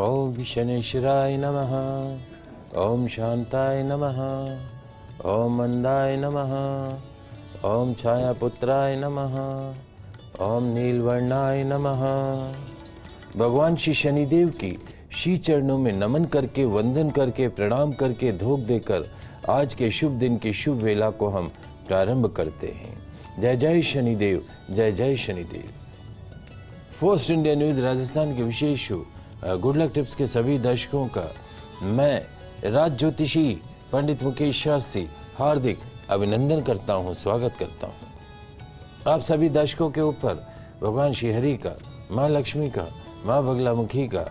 ओम शनेश्वराय नमः। ओम शांताय नमः। ओम मंदाय नमः। ओम छायापुत्राय नमः। ओम नीलवर्णाय नमः। भगवान श्री शनिदेव की श्री चरणों में नमन करके, वंदन करके, प्रणाम करके, धूप देकर आज के शुभ दिन की शुभ वेला को हम प्रारंभ करते हैं। जय जय शनिदेव, जय जय Shanidev. First India news Rajasthan के विशेष शो गुड लक टिप्स के सभी दर्शकों का मैं राज ज्योतिषी पंडित मुकेश शास्त्री हार्दिक अभिनंदन करता हूं, स्वागत करता हूं। आप सभी दर्शकों के ऊपर भगवान श्री हरि का, माँ लक्ष्मी का, माँ बगलामुखी का,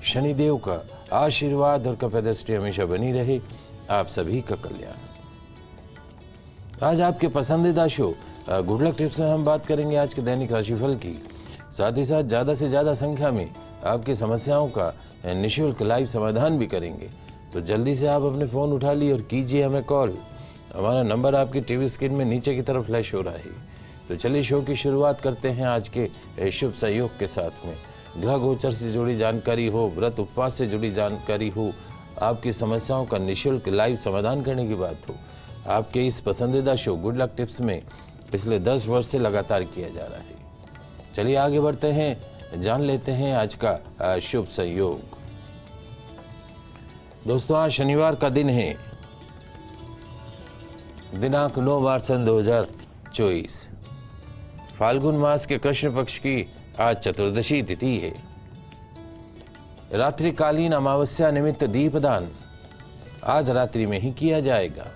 शनिदेव का आशीर्वाद और कपदृष्टि हमेशा बनी रहे। आप सभी का कल्याण। आज आपके पसंदीदा शो गुड लक टिप्स में हम बात करेंगे आज के दैनिक राशिफल की। साथ ही साथ ज़्यादा से ज़्यादा संख्या में आपकी समस्याओं का निःशुल्क लाइव समाधान भी करेंगे। तो जल्दी से आप अपने फ़ोन उठा लिए और कीजिए हमें कॉल। हमारा नंबर आपकी टीवी स्क्रीन में नीचे की तरफ फ्लैश हो रहा है। तो चलिए शो की शुरुआत करते हैं आज के शुभ सहयोग के साथ में। ग्रह गोचर से जुड़ी जानकारी हो, व्रत उपवास से जुड़ी जानकारी हो, आपकी समस्याओं का निःशुल्क लाइव समाधान करने की बात हो, आपके इस पसंदीदा शो गुड लक टिप्स में पिछले 10 वर्ष से लगातार किया जा रहा है। चलिए आगे बढ़ते हैं, जान लेते हैं आज का शुभ संयोग। दोस्तों आज शनिवार का दिन है, दिनांक 9 मार्च सन 2024। फाल्गुन मास के कृष्ण पक्ष की आज चतुर्दशी तिथि है। रात्रिकालीन अमावस्या निमित्त दीपदान आज रात्रि में ही किया जाएगा।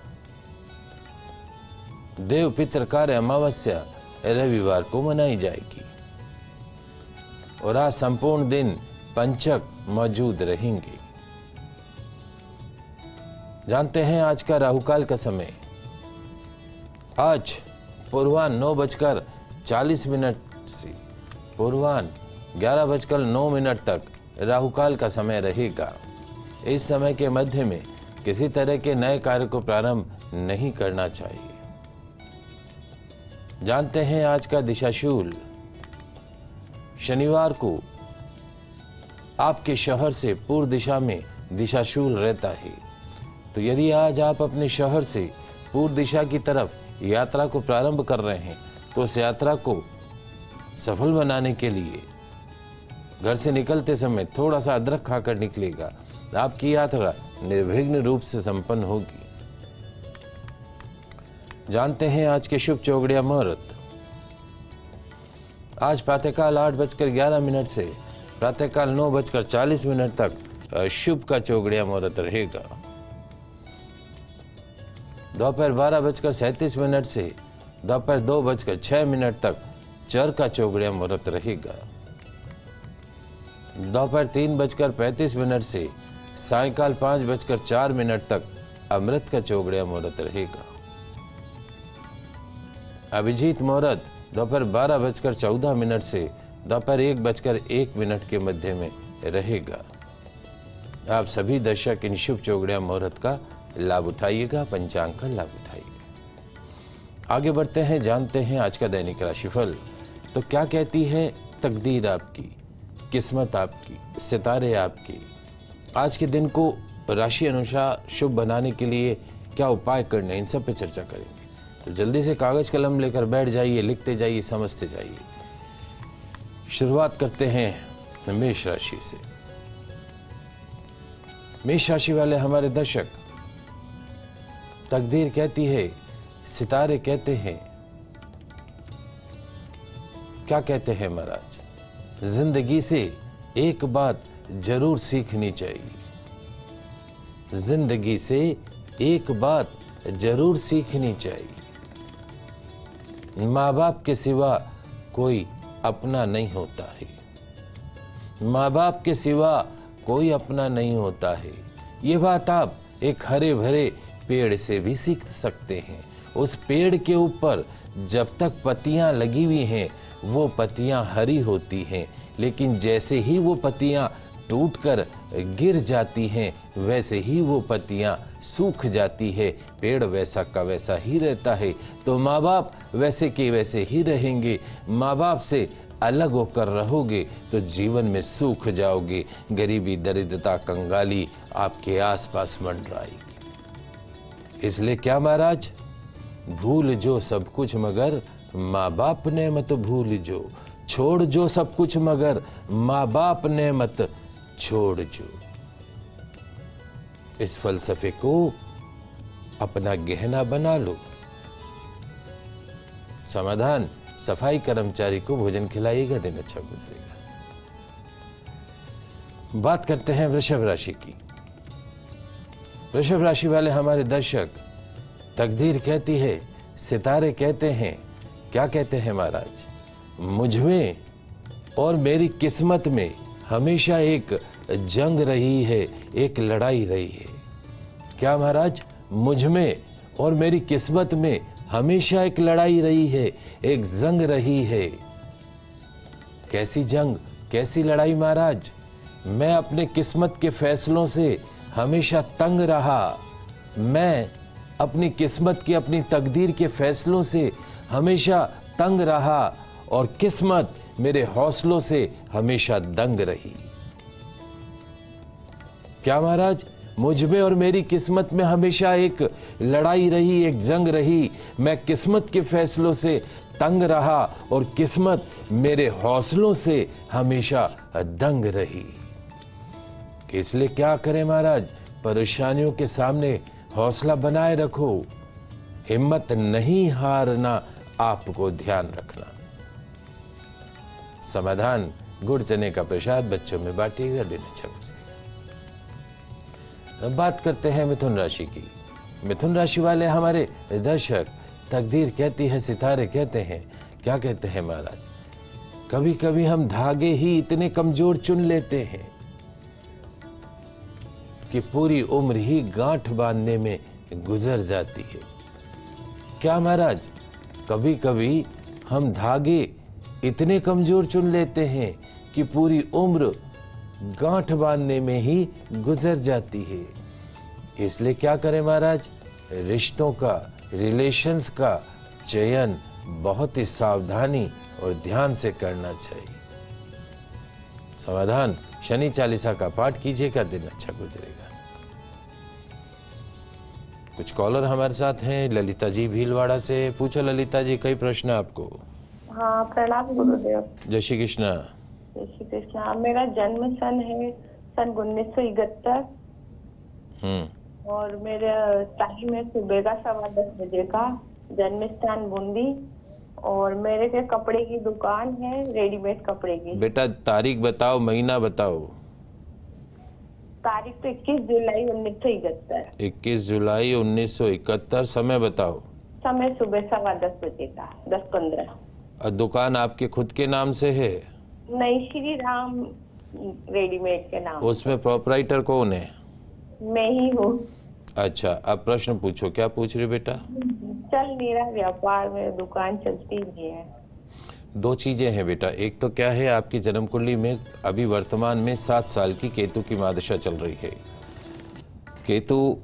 देव पितृ कार्य अमावस्या रविवार को मनाई जाएगी और आज संपूर्ण दिन पंचक मौजूद रहेंगे। जानते हैं आज का राहुकाल का समय। आज पूर्वाह्न 9:40 से पूर्वाह्न 11:09 तक राहुकाल का समय रहेगा। इस समय के मध्य में किसी तरह के नए कार्य को प्रारंभ नहीं करना चाहिए। जानते हैं आज का दिशाशूल। शनिवार को आपके शहर से पूर्व दिशा में दिशाशूल रहता है। तो यदि आज आप अपने शहर से पूर्व दिशा की तरफ यात्रा को प्रारंभ कर रहे हैं तो उस यात्रा को सफल बनाने के लिए घर से निकलते समय थोड़ा सा अदरक खाकर निकलेगा। आपकी यात्रा निर्विघ्न रूप से संपन्न होगी। जानते हैं आज के शुभ चौगड़िया मुहूर्त। आज प्रातःकाल 8:11 से प्रातःकाल 9:40 तक शुभ का चौगड़िया मुहूर्त रहेगा। दोपहर 12:37 से दोपहर 2:06 तक चर का चौगड़िया मुहूर्त रहेगा। दोपहर 3:35 से सायंकाल 5:04 तक अमृत का चौगड़िया मुहूर्त रहेगा। अभिजीत मुहूर्त दोपहर 12:14 से दोपहर 1:01 के मध्य में रहेगा। आप सभी दर्शक इन शुभ चौगड़िया मुहूर्त का लाभ उठाइएगा, पंचांग का लाभ उठाइएगा। आगे बढ़ते हैं, जानते हैं आज का दैनिक राशिफल। तो क्या कहती है तकदीर आपकी, किस्मत आपकी, सितारे आपकी। आज के दिन को राशि अनुसार शुभ बनाने के लिए क्या उपाय करने, इन सब पे चर्चा करेंगे। तो जल्दी से कागज कलम लेकर बैठ जाइए, लिखते जाइए, समझते जाइए। शुरुआत करते हैं मेष राशि से। मेष राशि वाले हमारे दर्शक, तकदीर कहती है, सितारे कहते हैं, क्या कहते हैं महाराज, जिंदगी से एक बात जरूर सीखनी चाहिए। जिंदगी से एक बात जरूर सीखनी चाहिए। माँ बाप के सिवा कोई अपना नहीं होता है। माँ बाप के सिवा कोई अपना नहीं होता है। ये बात आप एक हरे भरे पेड़ से भी सीख सकते हैं। उस पेड़ के ऊपर जब तक पत्तियां लगी हुई हैं वो पत्तियां हरी होती हैं, लेकिन जैसे ही वो पत्तियां टूटकर गिर जाती हैं वैसे ही वो पत्तियां सूख जाती है। पेड़ वैसा का वैसा ही रहता है। तो माँ बाप वैसे के वैसे ही रहेंगे। माँ बाप से अलग होकर रहोगे तो जीवन में सूख जाओगे। गरीबी, दरिद्रता, कंगाली आपके आसपास मंडराएगी। इसलिए क्या महाराज, भूल जो सब कुछ मगर माँ बाप ने मत भूल जो, छोड़ जो सब कुछ मगर माँ बाप ने मत छोड़ जो। इस फलसफे को अपना गहना बना लो। समाधान, सफाई कर्मचारी को भोजन खिलाइएगा, दिन अच्छा गुजरेगा। बात करते हैं वृषभ राशि की। वृषभ राशि वाले हमारे दर्शक, तकदीर कहती है, सितारे कहते हैं, क्या कहते हैं महाराज, मुझमें और मेरी किस्मत में हमेशा एक जंग रही है, एक लड़ाई रही है। क्या महाराज, मुझमें और मेरी किस्मत में हमेशा एक लड़ाई रही है, एक जंग रही है। कैसी जंग, कैसी लड़ाई महाराज? मैं अपने किस्मत के फैसलों से हमेशा तंग रहा। मैं अपनी किस्मत की, अपनी तकदीर के फैसलों से हमेशा तंग रहा और किस्मत मेरे हौसलों से हमेशा दंग रही। क्या महाराज, मुझमें और मेरी किस्मत में हमेशा एक लड़ाई रही, एक जंग रही। मैं किस्मत के फैसलों से तंग रहा और किस्मत मेरे हौसलों से हमेशा दंग रही। इसलिए क्या करें महाराज, परेशानियों के सामने हौसला बनाए रखो, हिम्मत नहीं हारना, आपको ध्यान रखना। समाधान, गुड़ चने का प्रसाद बच्चों में बांटिएगा, दिन अच्छा गुजरेगा। अब बात करते हैं मिथुन राशि की। मिथुन राशि वाले हमारे दर्शक, तकदीर कहती है, सितारे कहते हैं, क्या कहते हैं महाराज, कभी कभी हम धागे ही इतने कमजोर चुन लेते हैं कि पूरी उम्र ही गांठ बांधने में गुजर जाती है। क्या महाराज, कभी कभी हम धागे इतने कमजोर चुन लेते हैं कि पूरी उम्र गांठ बांधने में ही गुजर जाती है। इसलिए क्या करें महाराज, रिश्तों का, रिलेशंस का चयन बहुत ही सावधानी और ध्यान से करना चाहिए। समाधान, शनि चालीसा का पाठ कीजिएगा, दिन अच्छा गुजरेगा। कुछ कॉलर हमारे साथ हैं, ललिता जी भीलवाड़ा से। पूछो ललिता जी, कई प्रश्न आपको। हाँ, प्रणाम गुरुदेव। जय श्री कृष्ण। जय श्री कृष्ण। मेरा जन्म सन है सन 1971 और मेरा टाइम है सुबह का 10:15 बजे का। जन्म स्थान बूंदी और मेरे के कपड़े की दुकान है, रेडीमेड कपड़े की। बेटा तारीख बताओ, महीना बताओ। तारीख तो 21 जुलाई 1971। 21 जुलाई 1971। समय बताओ। समय सुबह 10:15 बजे का, 10:15। और दुकान आपके खुद के नाम से है? नहीं, श्री राम रेडीमेड के नाम। उसमें प्रोपराइटर कौन है? मैं ही हूँ। अच्छा, अब प्रश्न पूछो, क्या पूछ रहे बेटा? चल नहीं रहा व्यापार में, दुकान चलती नहीं है। दो चीजें हैं बेटा, एक तो क्या है, आपकी जन्म कुंडली में अभी वर्तमान में 7 साल की केतु की महादशा चल रही है। केतु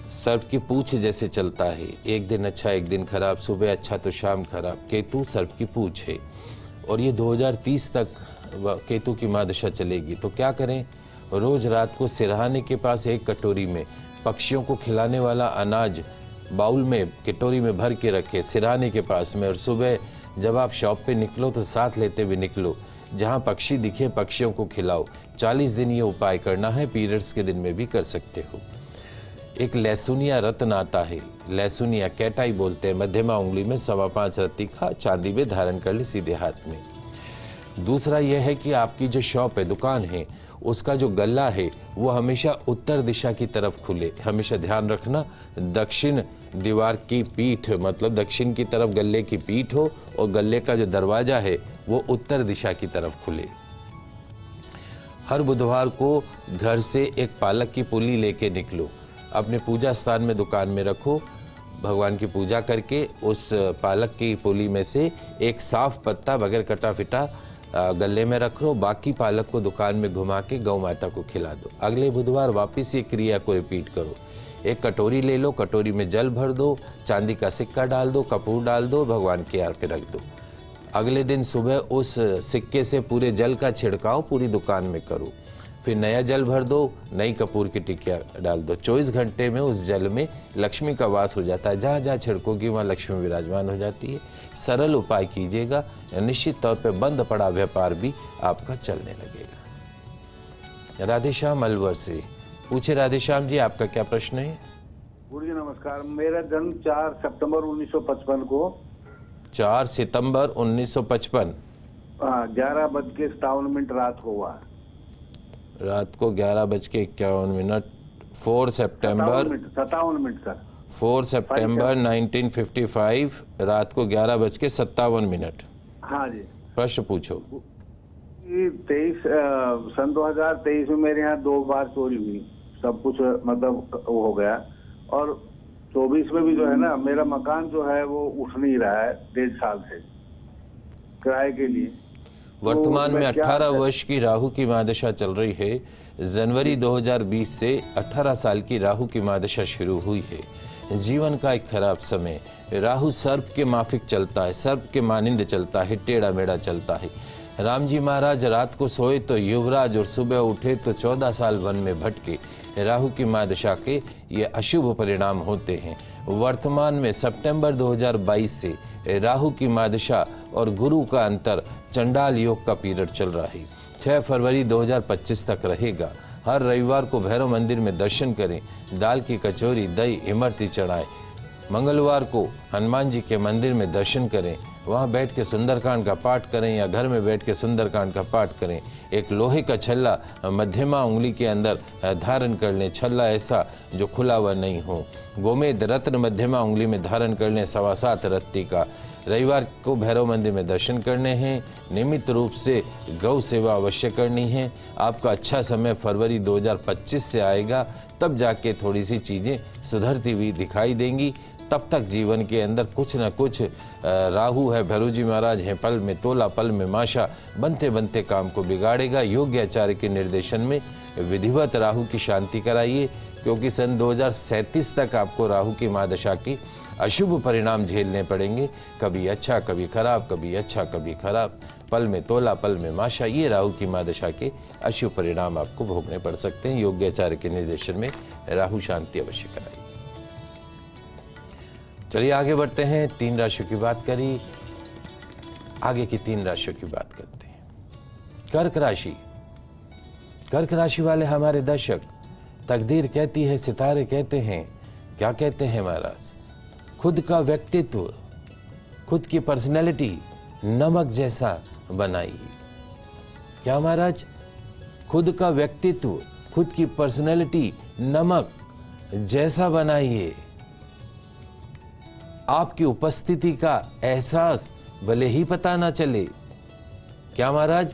सर्प की पूंछ जैसे चलता है, एक दिन अच्छा एक दिन खराब, सुबह अच्छा तो शाम खराब। केतु सर्प की पूंछ है और ये 2030 तक केतु की महादशा चलेगी। तो क्या करें, रोज रात को सिरहाने के पास एक कटोरी में पक्षियों को खिलाने वाला अनाज बाउल में, कटोरी में भर के रखे सिरहाने के पास में, और सुबह जब आप शॉप पे निकलो तो साथ लेते हुए निकलो, जहाँ पक्षी दिखे पक्षियों को खिलाओ। 40 दिन ये उपाय करना है, पीरियड्स के दिन में भी कर सकते हो। एक लहसुनिया रत्न आता है, लहसुनिया कैटाई बोलते हैं, मध्यमा उंगली में 5.25 रत्ती का चांदी में धारण कर ले सीधे हाथ में। दूसरा यह है कि आपकी जो शॉप है, दुकान है, उसका जो गल्ला है वो हमेशा उत्तर दिशा की तरफ खुले। हमेशा ध्यान रखना, दक्षिण दीवार की पीठ, मतलब दक्षिण की तरफ गल्ले की पीठ हो और गल्ले का जो दरवाजा है वो उत्तर दिशा की तरफ खुले। हर बुधवार को घर से एक पालक की पुली लेके निकलो, अपने पूजा स्थान में दुकान में रखो, भगवान की पूजा करके उस पालक की पुली में से एक साफ पत्ता बगैर कटा फिटा गले में रख लो, बाकी पालक को दुकान में घुमा के गौ माता को खिला दो। अगले बुधवार वापस ये क्रिया को रिपीट करो। एक कटोरी ले लो, कटोरी में जल भर दो, चांदी का सिक्का डाल दो, कपूर डाल दो, भगवान के यार पे रख दो। अगले दिन सुबह उस सिक्के से पूरे जल का छिड़काव पूरी दुकान में करो, फिर नया जल भर दो, नई कपूर की टिकिया डाल दो। 24 घंटे में उस जल में लक्ष्मी का वास हो जाता है। जहाँ जहाँ छिड़कोगी वहाँ लक्ष्मी विराजमान हो जाती है। सरल उपाय कीजिएगा, निश्चित तौर पे बंद पड़ा व्यापार भी आपका चलने लगेगा। राधेश्याम अलवर से पूछे। राधेश्याम जी, आपका क्या प्रश्न है? गुरु जी नमस्कार। मेरा जन्म 4 सितंबर 1955 को 4 सितंबर 1955 11:57 रात को हुआ। रात को 11:51। 4 सितंबर 57 मिनट सर। 4 सितंबर 1955 रात को 11:57। हाँ जी। प्रश्न पूछो। सन 2023 में मेरे यहाँ 2 बार चोरी हुई, सब कुछ मतलब वो हो गया। और 24 में भी जो है ना, मेरा मकान जो है वो उठ नहीं रहा है 1.5 साल से किराए के लिए। वर्तमान में 18 वर्ष की राहु की महादशा चल रही है। जनवरी 2020 से 18 साल की राहु की महादशा शुरू हुई है। जीवन का एक खराब समय। राहु सर्प के माफिक चलता है, सर्प के मानिंद चलता है, टेढ़ा मेढ़ा चलता है। राम जी महाराज रात को सोए तो युवराज और सुबह उठे तो 14 साल वन में भटके। राहु की महादशा के ये अशुभ परिणाम होते हैं। वर्तमान में सितंबर 2022 से राहु की महादशा और गुरु का अंतर चंडाल योग का पीरियड चल रहा है। 6 फरवरी 2025 तक रहेगा। हर रविवार को भैरव मंदिर में दर्शन करें, दाल की कचौरी, दही, इमरती चढ़ाएं। मंगलवार को हनुमान जी के मंदिर में दर्शन करें, वहाँ बैठ के सुंदरकांड का पाठ करें या घर में बैठ के सुंदरकांड का पाठ करें। एक लोहे का छल्ला मध्यमा उंगली के अंदर धारण कर लें, छल्ला ऐसा जो खुला हुआ नहीं हो। गोमेद रत्न मध्यमा उंगली में धारण कर लें, 7.25 रत्ती का। रविवार को भैरव मंदिर में दर्शन करने हैं। नियमित रूप से गौ सेवा अवश्य करनी है। आपका अच्छा समय फरवरी 2025 से आएगा, तब जाके थोड़ी सी चीज़ें सुधरती हुई दिखाई देंगी। तब तक जीवन के अंदर कुछ न कुछ राहु है, भैरव जी महाराज हैं, पल में तोला पल में माशा, बनते बनते काम को बिगाड़ेगा। योग्य आचार्य के निर्देशन में विधिवत राहु की शांति कराइए, क्योंकि सन 2037 तक आपको राहु की महादशा की अशुभ परिणाम झेलने पड़ेंगे। कभी अच्छा कभी खराब, कभी अच्छा कभी खराब, पल में तोला पल में माशा। ये राहु की महादशा के अशुभ परिणाम आपको भोगने पड़ सकते हैं। योग्य आचार्य के निर्देशन में राहु शांति अवश्य कराइए। चलिए आगे बढ़ते हैं। 3 राशियों की बात करी, आगे की 3 राशियों की बात करते हैं। कर्क राशि। कर्क राशि वाले हमारे दर्शक, तकदीर कहती है, सितारे कहते हैं, क्या कहते हैं महाराज? खुद का व्यक्तित्व, खुद की पर्सनैलिटी नमक जैसा बनाइए। क्या महाराज? खुद का व्यक्तित्व, खुद की पर्सनैलिटी नमक जैसा बनाइए। आपकी उपस्थिति का एहसास भले ही पता ना चले। क्या महाराज?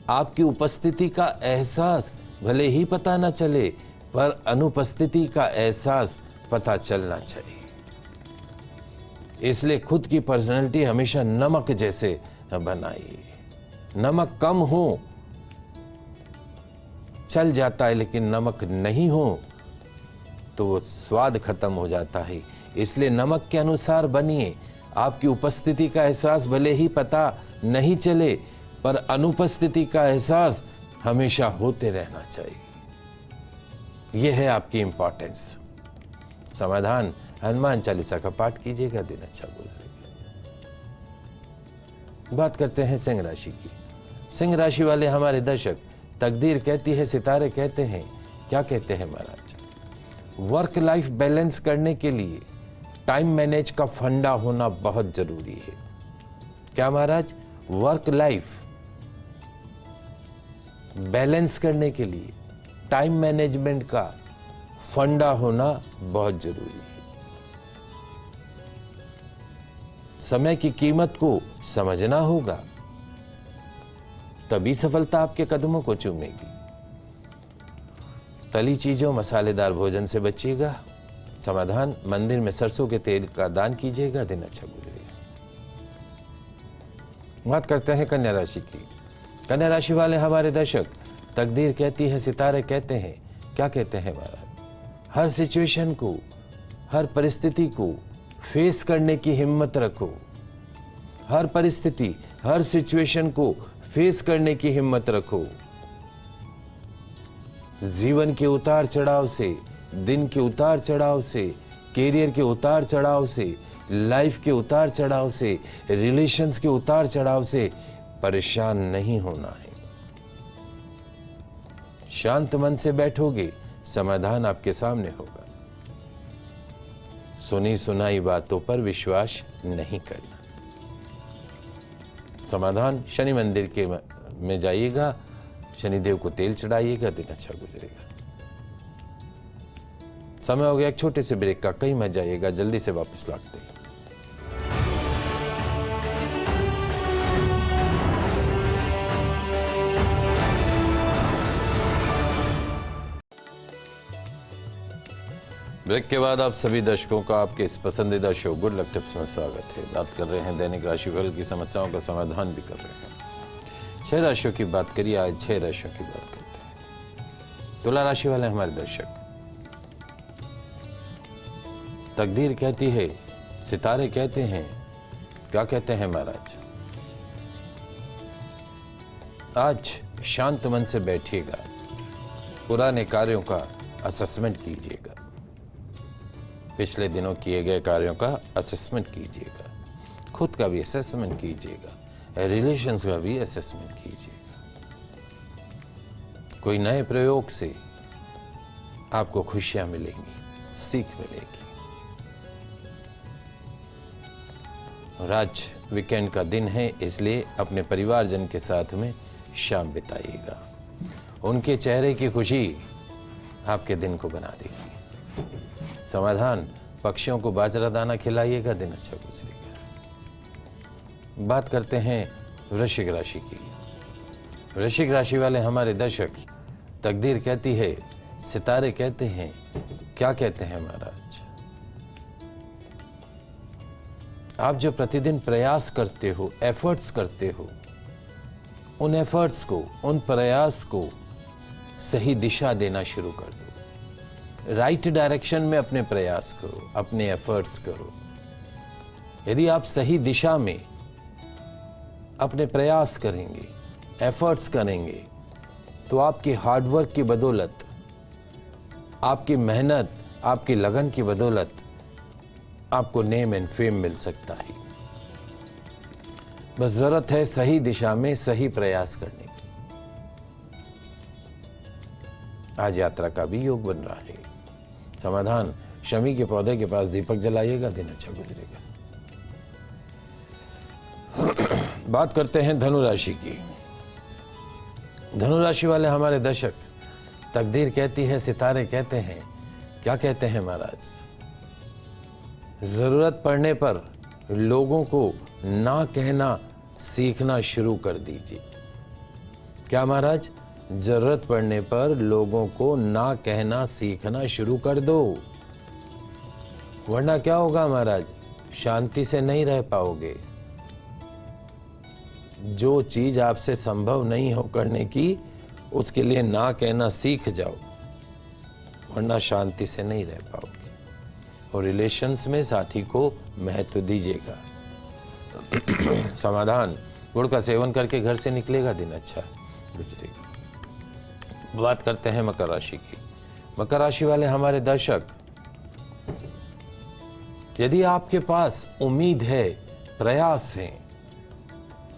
आपकी उपस्थिति का एहसास भले ही पता ना चले, पर अनुपस्थिति का एहसास पता चलना चाहिए। इसलिए खुद की पर्सनैलिटी हमेशा नमक जैसे बनाइए। नमक कम हो चल जाता है, लेकिन नमक नहीं हो तो वो स्वाद खत्म हो जाता है। इसलिए नमक के अनुसार बनिए। आपकी उपस्थिति का एहसास भले ही पता नहीं चले, पर अनुपस्थिति का एहसास हमेशा होते रहना चाहिए। यह है आपकी इंपॉर्टेंस। समाधान, हनुमान चालीसा का पाठ कीजिएगा, दिन अच्छा गुजरेगा। बात करते हैं सिंह राशि की। सिंह राशि वाले हमारे दर्शक, तकदीर कहती है, सितारे कहते हैं, क्या कहते हैं महाराज? वर्क लाइफ बैलेंस करने के लिए टाइम मैनेज का फंडा होना बहुत जरूरी है। क्या महाराज? वर्क लाइफ बैलेंस करने के लिए टाइम मैनेजमेंट का फंडा होना बहुत जरूरी है। समय की कीमत को समझना होगा, तभी सफलता आपके कदमों को चूमेगी। तली चीजों, मसालेदार भोजन से बचिएगा। समाधान, मंदिर में सरसों के तेल का दान कीजिएगा, दिन अच्छा गुजरेगा। बात करते हैं कन्या राशि की। कन्या राशि वाले हमारे दर्शक, तकदीर कहती है, सितारे कहते हैं, क्या कहते हैं महाराज? हर सिचुएशन को, हर परिस्थिति को फेस करने की हिम्मत रखो। हर परिस्थिति, हर सिचुएशन को फेस करने की हिम्मत रखो। जीवन के उतार चढ़ाव से, दिन के उतार चढ़ाव से, कैरियर के उतार चढ़ाव से, लाइफ के उतार चढ़ाव से, रिलेशंस के उतार चढ़ाव से परेशान नहीं होना है। शांत मन से बैठोगे, समाधान आपके सामने होगा। सुनी सुनाई बातों पर विश्वास नहीं करना। समाधान, शनि मंदिर के में जाइएगा, शनिदेव को तेल चढ़ाइएगा, दिन अच्छा गुजरेगा। समय हो गया एक छोटे से ब्रेक का, कहीं मत जाइएगा, जल्दी से वापस लौटते हैं। ब्रेक के बाद आप सभी दर्शकों का आपके इस पसंदीदा शो गुड लक टिप्स में स्वागत है। बात कर रहे हैं दैनिक राशिफल की समस्याओं का समाधान भी कर रहे हैं। 6 राशियों की बात करिए, आज 6 राशियों की बात करते हैं। तुला राशि वाले हमारे दर्शक, तकदीर कहती है, सितारे कहते हैं, क्या कहते हैं महाराज? आज शांत मन से बैठिएगा, पुराने कार्यों का असेसमेंट कीजिएगा, पिछले दिनों किए गए कार्यों का असेसमेंट कीजिएगा, खुद का भी असेसमेंट कीजिएगा, रिलेशंस का भी असेसमेंट कीजिएगा। कोई नए प्रयोग से आपको खुशियां मिलेंगी, सीख मिलेगी। और आज वीकेंड का दिन है, इसलिए अपने परिवारजन के साथ में शाम बिताइएगा। उनके चेहरे की खुशी आपके दिन को बना देगी। समाधान, पक्षियों को बाजरा दाना खिलाइएगा, दिन अच्छा गुजरेगा। बात करते हैं वृश्चिक राशि की। वृश्चिक राशि वाले हमारे दर्शक, तकदीर कहती है, सितारे कहते हैं, क्या कहते हैं महाराज? आप जो प्रतिदिन प्रयास करते हो, एफर्ट्स करते हो, उन एफर्ट्स को, उन प्रयास को सही दिशा देना शुरू कर दो। राइट डायरेक्शन में अपने प्रयास करो, अपने एफर्ट्स करो। यदि आप सही दिशा में अपने प्रयास करेंगे, एफर्ट्स करेंगे, तो आपकी हार्डवर्क की बदौलत, आपकी मेहनत, आपकी लगन की बदौलत आपको नेम एंड फेम मिल सकता है। बस जरूरत है सही दिशा में सही प्रयास करने की। आज यात्रा का भी योग बन रहा है। समाधान, शमी के पौधे के पास दीपक जलाइएगा, दिन अच्छा गुजरेगा। बात करते हैं धनु राशि की। धनु राशि वाले हमारे दर्शक, तकदीर कहती है, सितारे कहते हैं, क्या कहते हैं महाराज? जरूरत पड़ने पर लोगों को ना कहना सीखना शुरू कर दीजिए। क्या महाराज? जरूरत पड़ने पर लोगों को ना कहना सीखना शुरू कर दो, वरना क्या होगा महाराज? शांति से नहीं रह पाओगे। जो चीज आपसे संभव नहीं हो करने की, उसके लिए ना कहना सीख जाओ, वरना शांति से नहीं रह पाओगे। और रिलेशंस में साथी को महत्व दीजिएगा। समाधान, गुड़ का सेवन करके घर से निकलेगा, दिन अच्छा गुजरेगा। बात करते हैं मकर राशि की। मकर राशि वाले हमारे दर्शक, यदि आपके पास उम्मीद है, प्रयास है,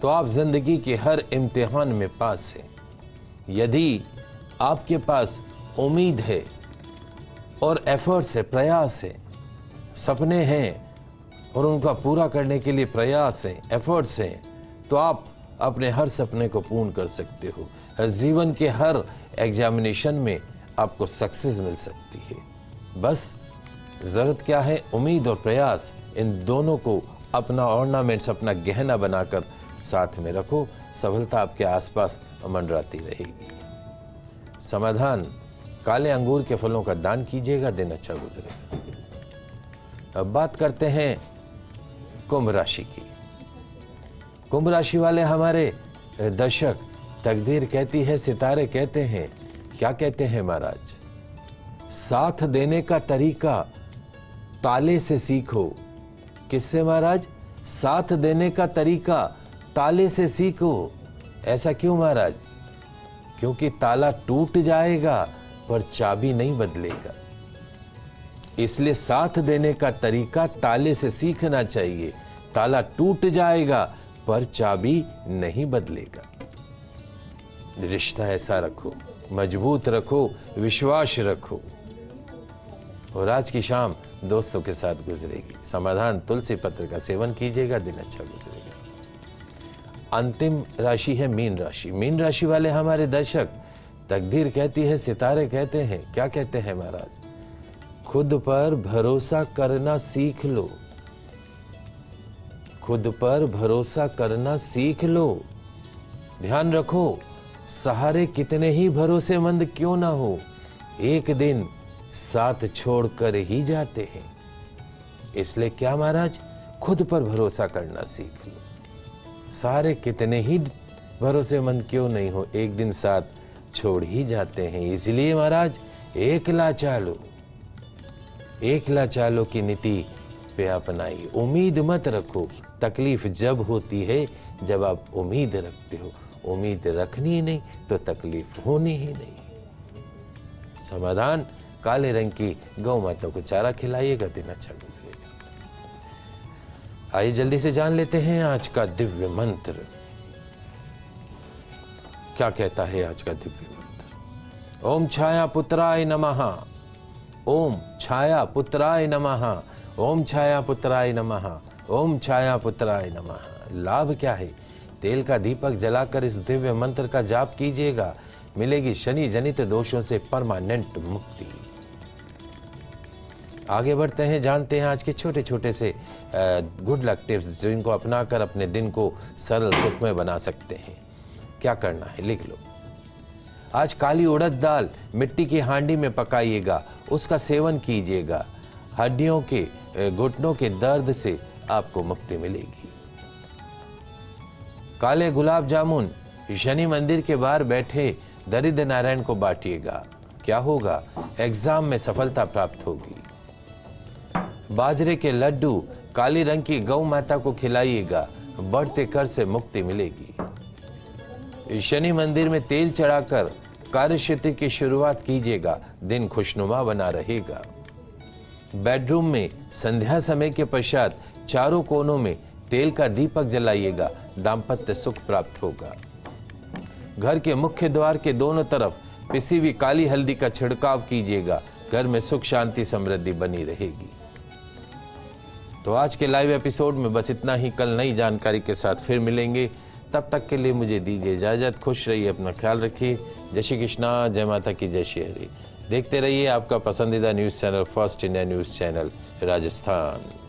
तो आप जिंदगी के हर इम्तिहान में पास हैं। यदि आपके पास उम्मीद है और एफर्ट्स है, प्रयास है, सपने हैं और उनका पूरा करने के लिए प्रयास है, एफर्ट्स हैं, तो आप अपने हर सपने को पूर्ण कर सकते हो। जीवन के हर एग्जामिनेशन में आपको सक्सेस मिल सकती है। बस जरूरत क्या है? उम्मीद और प्रयास, इन दोनों को अपना ऑर्नामेंट्स, अपना गहना बनाकर साथ में रखो। सफलता आपके आसपास मंडराती रहेगी। समाधान, काले अंगूर के फलों का दान कीजिएगा, दिन अच्छा गुजरेगा। अब बात करते हैं कुंभ राशि की। कुंभ राशि वाले हमारे दर्शक, तकदीर कहती है, सितारे कहते हैं, क्या कहते हैं महाराज? साथ देने का तरीका ताले से सीखो। किससे महाराज? साथ देने का तरीका ताले से सीखो। ऐसा क्यों महाराज? क्योंकि ताला टूट जाएगा पर चाबी नहीं बदलेगा। इसलिए साथ देने का तरीका ताले से सीखना चाहिए। ताला टूट जाएगा पर चाबी नहीं बदलेगा। रिश्ता ऐसा रखो, मजबूत रखो, विश्वास रखो। और आज की शाम दोस्तों के साथ गुजरेगी। समाधान तुलसी पत्र का सेवन कीजिएगा, दिन अच्छा गुजरेगा। अंतिम राशि है मीन राशि। मीन राशि वाले हमारे दर्शक, तकदीर कहती है, सितारे कहते हैं, क्या कहते हैं महाराज? खुद पर भरोसा करना सीख लो। खुद पर भरोसा करना सीख लो। ध्यान रखो, सहारे कितने ही भरोसेमंद क्यों ना हो, एक दिन साथ छोड़कर ही जाते हैं। इसलिए क्या महाराज? खुद पर भरोसा करना सीख लो। सारे कितने ही भरोसेमंद क्यों नहीं हो, एक दिन साथ छोड़ ही जाते हैं। इसलिए महाराज एकला चालो, एकला चालो की नीति पे अपनाइए। उम्मीद मत रखो। तकलीफ जब होती है जब आप उम्मीद रखते हो। उम्मीद रखनी ही नहीं तो तकलीफ होनी ही नहीं। समाधान, काले रंग की गौ माता को चारा खिलाइएगा, दिन अच्छा गुजरेगा। आइए जल्दी से जान लेते हैं आज का दिव्य मंत्र। क्या कहता है आज का दिव्य मंत्र? ओम छाया पुत्राय नमः। ओम छाया पुत्राय नमः। ओम छाया पुत्राय नमः। ओम छाया पुत्राय नमः। लाभ क्या है? तेल का दीपक जलाकर इस दिव्य मंत्र का जाप कीजिएगा, मिलेगी शनि जनित दोषों से परमानेंट मुक्ति। आगे बढ़ते हैं, जानते हैं आज के छोटे छोटे से गुड लक टिप्स जिनको अपनाकर अपने दिन को सरल सुखमय बना सकते हैं। क्या करना है लिख लो। आज काली उड़द दाल मिट्टी की हांडी में पकाइएगा, उसका सेवन कीजिएगा। हड्डियों के घुटनों के दर्द से आपको मुक्ति मिलेगी। काले गुलाब जामुन शनि मंदिर के बाहर बैठे दरिद्र नारायण को बांटिएगा। क्या होगा? एग्जाम में सफलता प्राप्त होगी। बाजरे के लड्डू काली रंग की गौ माता को खिलाइएगा, बढ़ते कर से मुक्ति मिलेगी। शनि मंदिर में तेल चढ़ाकर कार्यक्षेत्र की शुरुआत कीजिएगा, दिन खुशनुमा बना रहेगा। बेडरूम में संध्या समय के पश्चात चारों कोनों में तेल का दीपक जलाइएगा, दाम्पत्य सुख प्राप्त होगा। घर के मुख्य द्वार के दोनों तरफ पिसी हुई काली हल्दी का छिड़काव कीजिएगा, घर में सुख शांति समृद्धि बनी रहेगी। तो आज के लाइव एपिसोड में बस इतना ही। कल नई जानकारी के साथ फिर मिलेंगे, तब तक के लिए मुझे दीजिए इजाजत। खुश रहिए, अपना ख्याल रखिए। जय श्री कृष्णा, जय माता की, जय श्री हरि। देखते रहिए आपका पसंदीदा news channel first India news channel Rajasthan.